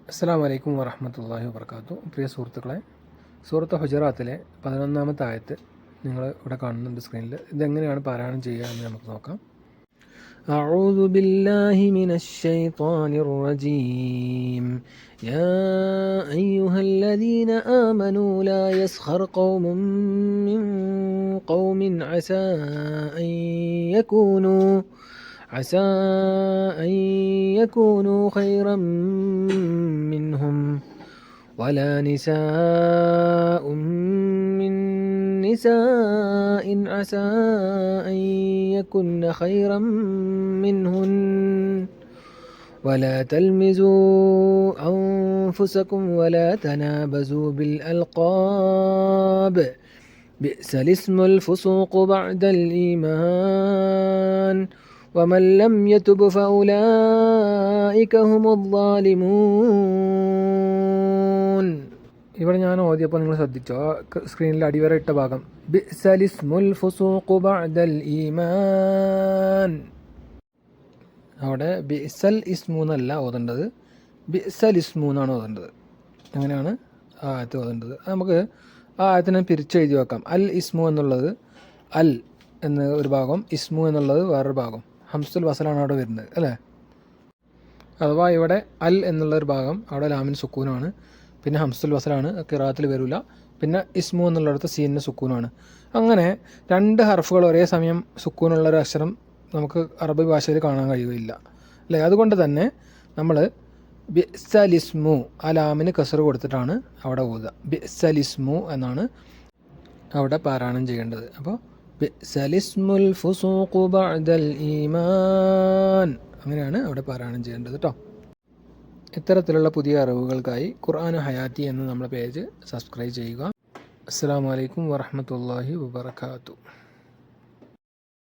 അസ്സലാമു അലൈക്കും വറഹ്മത്തുള്ളാഹി വബറകാതുഹു. പ്രിയ സുഹൃത്തുക്കളെ, സൂറത്ത് ഹുജറാത്തിലെ 11-ാമത്തെ ആയത്ത് നിങ്ങൾ ഇവിടെ കാണുന്നുണ്ട് സ്ക്രീനിൽ. ഇതെങ്ങനെയാണ് പാരായണം ചെയ്യുക എന്ന് നമുക്ക് നോക്കാം. അഊദു ബില്ലാഹി മിനശ് ശൈത്വാനിർ റജീം. യാ അയ്യുഹല്ലദീന ആമനൂ ലാ യസ്ഖർ ഖൗമുൻ മിൻ ഖൗമിൻ عسى أن يكونوا خيرا منهم ولا نساء من نساء عسى أن يكن خيرا منهن ولا تلمزوا أنفسكم ولا تنابزوا بالألقاب بئس الاسم الفسوق بعد الإيمان ومن لم يتب فأولئك هم الظالمون. ഇവിടെ ഞാൻ ഓതിയപ്പോൾ നിങ്ങൾ ശ്രദ്ധിച്ചോ, സ്ക്രീനിൽ അടിവര ഇട്ട ഭാഗം ബിഅ്സൽ ഇസ്മുൽ ഫുസൂഖു ബഅദൽ ഈമാൻ. അവിടെ ബിഅ്സൽ ഇസ്മു എന്നല്ല ഓതേണ്ടത്, ബിഅ്സൽ ഇസ്മു എന്നാണ് ഓതേണ്ടത്. അങ്ങനെയാണ് ആ ആയത്ത് ഓതേണ്ടത്. നമുക്ക് ആ ആയത്തിനെ പിരിച്ചെഴുതി വെക്കാം. അൽ ഇസ്മു എന്നുള്ളത് അൽ എന്ന ഒരു ഭാഗം, ഇസ്മു എന്നുള്ളത് വേറൊരു ഭാഗം. ഹംസുൽ വസലാണ് അവിടെ വരുന്നത്, അല്ലേ? അഥവാ ഇവിടെ അൽ എന്നുള്ളൊരു ഭാഗം അവിടെ ലാമിൻ സുക്കൂനാണ്, പിന്നെ ഹംസുൽ വസലാണ്, ഖിറാഅത്തിൽ വരില്ല. പിന്നെ ഇസ്മു എന്നുള്ളിടത്ത് സീനിന് സുക്കൂനാണ്. അങ്ങനെ രണ്ട് ഹർഫുകൾ ഒരേ സമയം സുക്കൂനുള്ളൊരു അക്ഷരം നമുക്ക് അറബി ഭാഷയിൽ കാണാൻ കഴിയുകയില്ല, അല്ലേ? അതുകൊണ്ട് തന്നെ നമ്മൾ ബിഅ്സൽ ഇസ്മു ആ ലാമിന് കസർ കൊടുത്തിട്ടാണ് അവിടെ ഓതുക. ബിഅ്സൽ ഇസ്മു എന്നാണ് അവിടെ പാരായണം ചെയ്യേണ്ടത്. അപ്പോൾ ബിഅ്സൽ ഇസ്മുൽ ഫുസൂഖു ബഅദൽ ഈമാൻ, അങ്ങനെയാണ് അവിടെ പാരായണം ചെയ്യേണ്ടത് കേട്ടോ. ഇത്തരത്തിലുള്ള പുതിയ അറിവുകൾക്കായി ഖുർആൻ ഹയാത്തി എന്ന നമ്മുടെ പേജ് സബ്സ്ക്രൈബ് ചെയ്യുക. അസ്സലാമു അലൈക്കും വറഹ്മത്തുള്ളാഹി വബറകാതുഹു.